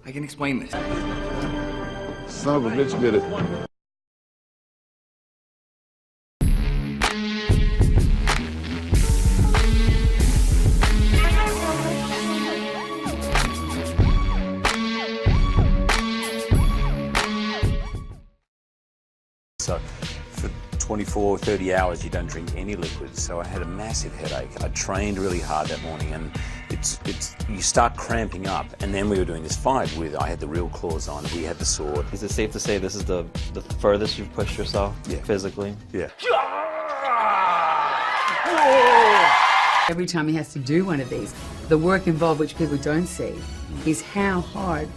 I can explain this. Son of a bitch did it. So for 24, 30 hours you don't drink any liquids, so I had a massive headache. I trained really hard that morning and you start cramping up, and then we were doing this fight with, I had the real claws on, he had the sword. Is it safe to say this is the furthest you've pushed yourself physically? Yeah. Every time he has to do one of these, the work involved, which people don't see, is how hard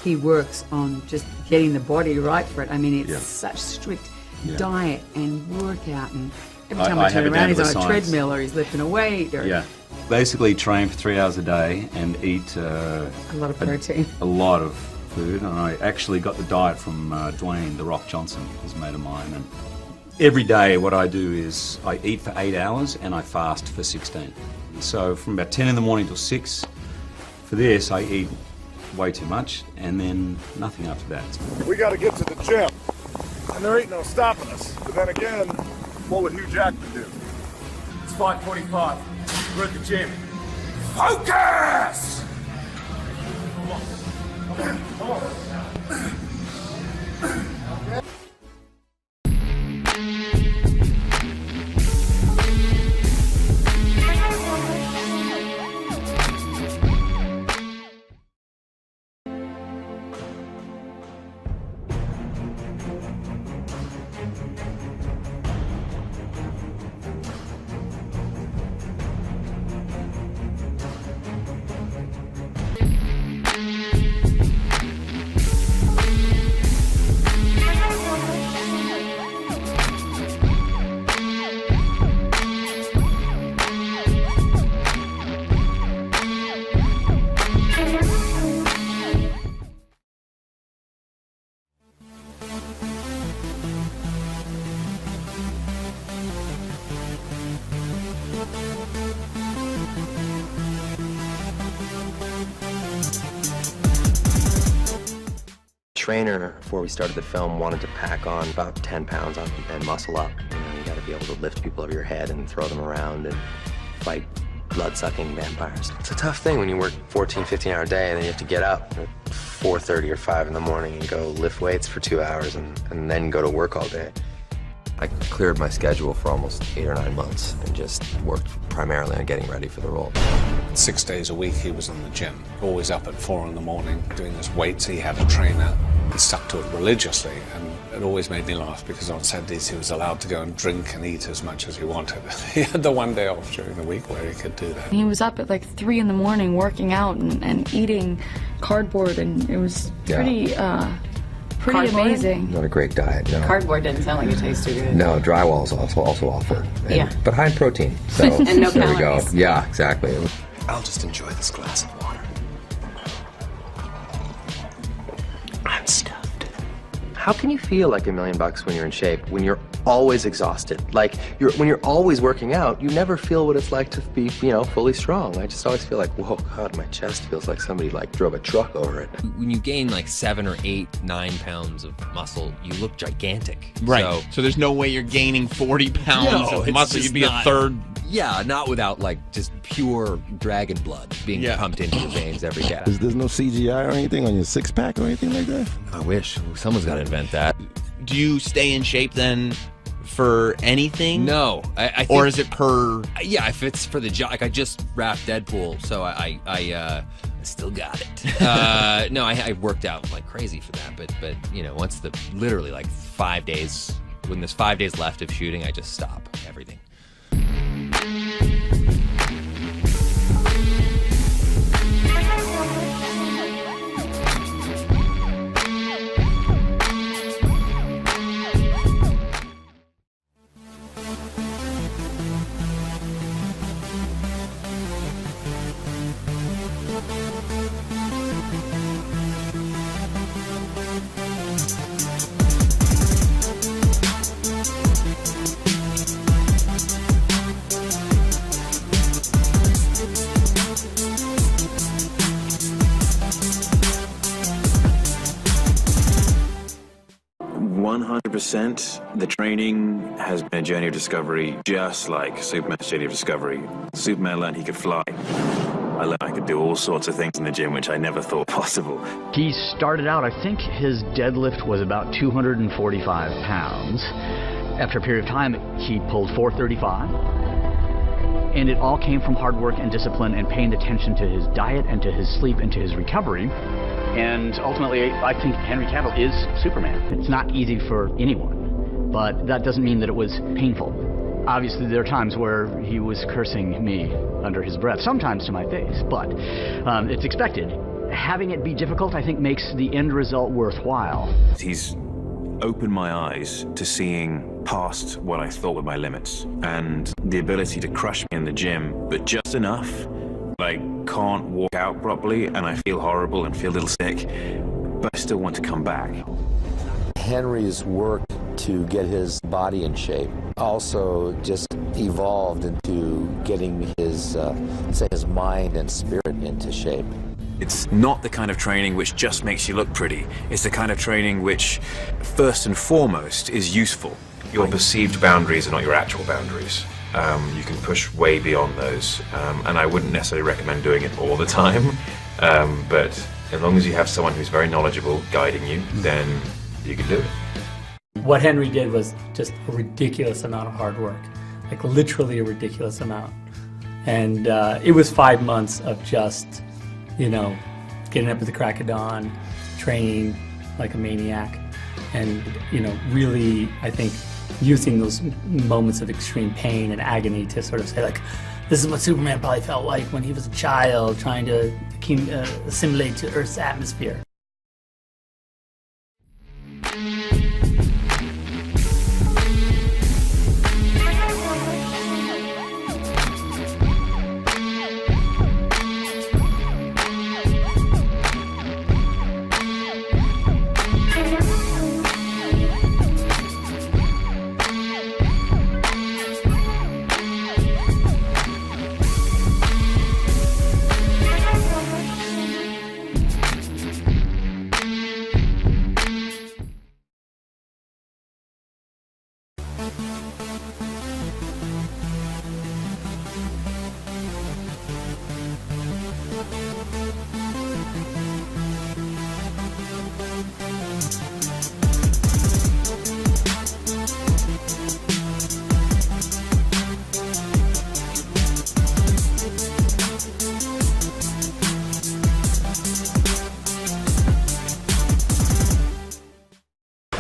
he works on just getting the body right for it. I mean, it's such strict diet and workout, and every time I turn around, he's on a treadmill or he's lifting a weight. Or Basically train for 3 hours a day and eat a lot of protein. A lot of food. And I actually got the diet from Dwayne "The Rock" Johnson, who's a mate of mine. And every day what I do is I eat for 8 hours and I fast for 16. So from about 10 in the morning till 6, for this I eat way too much and then nothing after that. We got to get to the gym, and there ain't no stopping us. But then again, what would Hugh Jackman do? It's 5:45. We're at the gym. Focus! Come on. Come on. Come on. trainer, before we started the film, wanted to pack on about 10 pounds on and muscle up. You know, you got to be able to lift people over your head and throw them around and fight blood-sucking vampires. It's a tough thing when you work 14, 15-hour day and then you have to get up at 4:30 or 5 in the morning and go lift weights for 2 hours and then go to work all day. I cleared my schedule for almost 8 or 9 months and just worked primarily on getting ready for the role. 6 days a week he was in the gym, always up at 4 in the morning doing his weights. He had a trainer. He stuck to it religiously, and it always made me laugh because on Saturdays he was allowed to go and drink and eat as much as he wanted. He had the one day off during the week where he could do that. He was up at like 3 in the morning working out and eating cardboard, and it was pretty Cardboard? amazing. Not a great diet, no. Cardboard doesn't sound like it tastes too good. No, drywall is also awful. Yeah. But high in protein. So And no there we go. calories. Yeah, exactly. I'll just enjoy this glass of water. I'm stuffed. How can you feel like $1 million when you're in shape, when you're always exhausted? Like, when you're always working out, you never feel what it's like to be, you know, fully strong. I just always feel like, whoa, God, my chest feels like somebody like drove a truck over it. When you gain like 7 or 8, 9 pounds of muscle, you look gigantic. Right. So there's no way you're gaining 40 pounds of muscle. You'd be a third. Yeah, not without like just pure dragon blood being pumped into your veins every day. There's no CGI or anything on your six-pack or anything like that? I wish. Someone's got to invent that. Do you stay in shape then for anything? No. I think, or is it per... Yeah, if it's for the job. Like I just wrapped Deadpool, so I still got it. No, I worked out like crazy for that, but you know, once literally like 5 days, when there's 5 days left of shooting, I just stop everything. The training has been a journey of discovery, just like Superman's journey of discovery. Superman learned he could fly. I learned I could do all sorts of things in the gym which I never thought possible. He started out, I think his deadlift was about 245 pounds. After a period of time, he pulled 435. And it all came from hard work and discipline and paying attention to his diet and to his sleep and to his recovery. And ultimately, I think Henry Cavill is Superman. It's not easy for anyone, but that doesn't mean that it was painful. Obviously, there are times where he was cursing me under his breath, sometimes to my face, but it's expected. Having it be difficult, I think, makes the end result worthwhile. He's opened my eyes to seeing past what I thought were my limits, and the ability to crush me in the gym, but just enough. I can't walk out properly, and I feel horrible and feel a little sick, but I still want to come back. Henry's work to get his body in shape also just evolved into getting his, say, his mind and spirit into shape. It's not the kind of training which just makes you look pretty. It's the kind of training which, first and foremost, is useful. Your perceived boundaries are not your actual boundaries. You can push way beyond those, and I wouldn't necessarily recommend doing it all the time, but as long as you have someone who's very knowledgeable guiding you, then you can do it. What Henry did was just a ridiculous amount of hard work, like literally a ridiculous amount. And it was 5 months of just, you know, getting up at the crack of dawn, training like a maniac, and, you know, really, I think, using those moments of extreme pain and agony to sort of say, like, this is what Superman probably felt like when he was a child trying to assimilate to Earth's atmosphere.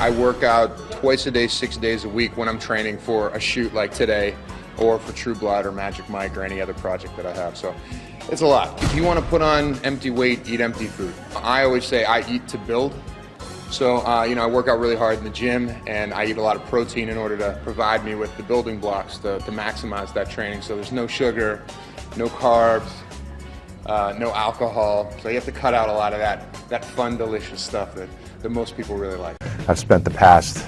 I work out twice a day, 6 days a week when I'm training for a shoot like today, or for True Blood or Magic Mike or any other project that I have. So it's a lot. If you want to put on empty weight, eat empty food. I always say I eat to build. So, I work out really hard in the gym, and I eat a lot of protein in order to provide me with the building blocks to maximize that training. So there's no sugar, no carbs, no alcohol. So you have to cut out a lot of that fun, delicious stuff that most people really like. I've spent the past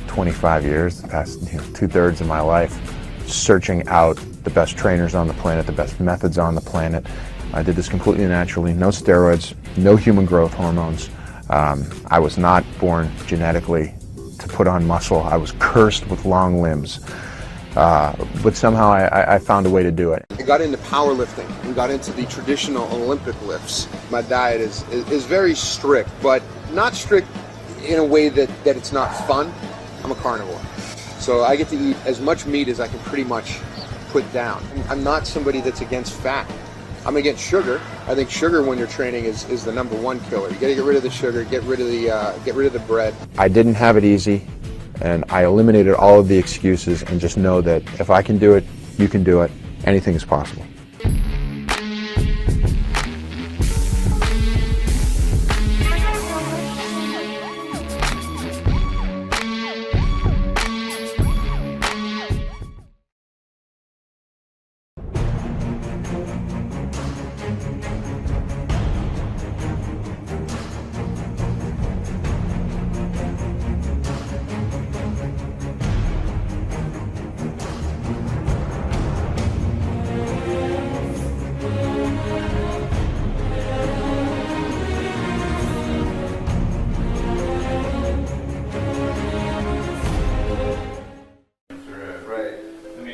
25 years, the past 2/3 of my life, searching out the best trainers on the planet, the best methods on the planet. I did this completely naturally, no steroids, no human growth hormones. I was not born genetically to put on muscle. I was cursed with long limbs. But somehow I found a way to do it. I got into powerlifting and got into the traditional Olympic lifts. My diet is very strict, but not strict in a way that it's not fun. I'm a carnivore. So I get to eat as much meat as I can pretty much put down. I'm not somebody that's against fat. I'm against sugar. I think sugar when you're training is the #1 killer. You gotta get rid of the sugar, get rid of the bread. I didn't have it easy, and I eliminated all of the excuses and just know that if I can do it, you can do it. Anything is possible.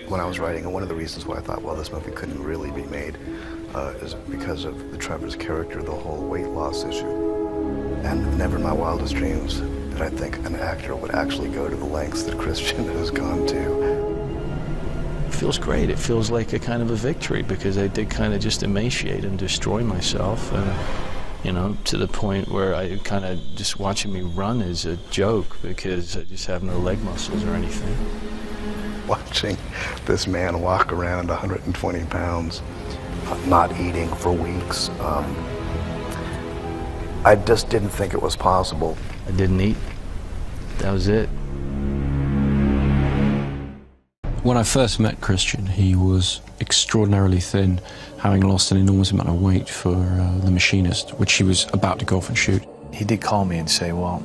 When I was writing, and one of the reasons why I thought, well, this movie couldn't really be made is because of the Trevor's character, the whole weight loss issue. And never in my wildest dreams did I think an actor would actually go to the lengths that Christian has gone to. It feels great. It feels like a kind of a victory, because I did kind of just emaciate and destroy myself, and to the point where I kind of just watching me run is a joke, because I just have no leg muscles or anything. Watching this man walk around 120 pounds, not eating for weeks, I just didn't think it was possible. I didn't eat. That was it. When I first met Christian, he was extraordinarily thin, having lost an enormous amount of weight for The Machinist, which he was about to go off and shoot. He did call me and say, well,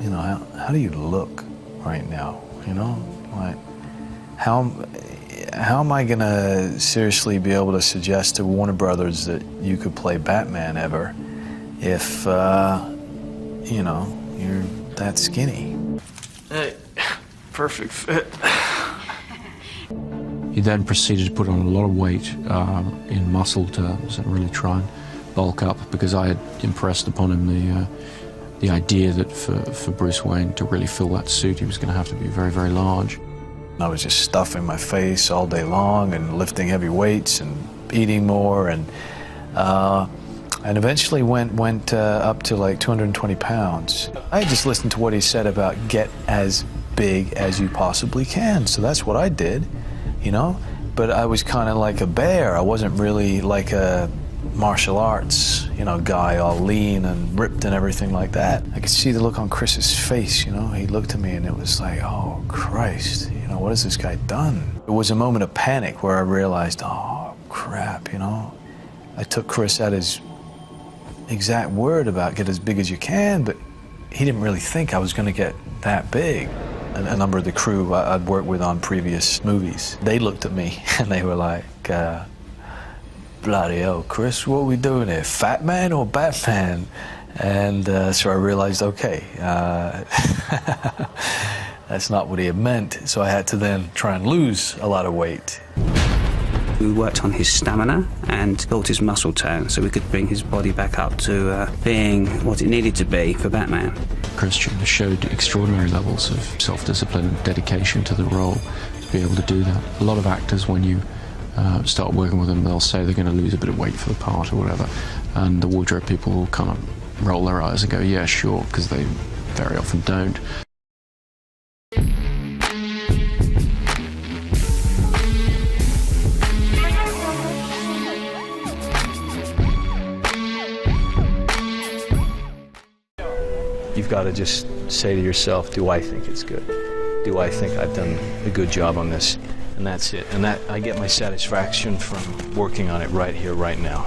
how do you look right now? Like, how am I gonna seriously be able to suggest to Warner Brothers that you could play Batman ever if, you're that skinny? Hey, perfect fit. He then proceeded to put on a lot of weight in muscle terms and really try and bulk up, because I had impressed upon him the idea that for Bruce Wayne to really fill that suit, he was going to have to be very, very large. I was just stuffing my face all day long and lifting heavy weights and eating more, and eventually went up to like 220 pounds. I just listened to what he said about get as big as you possibly can, so that's what I did, but I was kind of like a bear. I wasn't really like a martial arts, guy all lean and ripped and everything like that. I could see the look on Chris's face, he looked at me and it was like, oh Christ, what has this guy done? It was a moment of panic where I realized, oh crap, I took Chris at his exact word about get as big as you can, but he didn't really think I was going to get that big. A number of the crew I'd worked with on previous movies, they looked at me and they were like, bloody hell, Chris, what are we doing here? Fat Man or Batman? And so I realized, okay, that's not what he had meant. So I had to then try and lose a lot of weight. We worked on his stamina and built his muscle tone so we could bring his body back up to being what it needed to be for Batman. Christian showed extraordinary levels of self-discipline and dedication to the role to be able to do that. A lot of actors, when you start working with them, they'll say they're going to lose a bit of weight for the part or whatever, and the wardrobe people will kind of roll their eyes and go, yeah, sure, because they very often don't. You've got to just say to yourself, do I think it's good? Do I think I've done a good job on this? And that's it. And that I get my satisfaction from working on it right here, right now.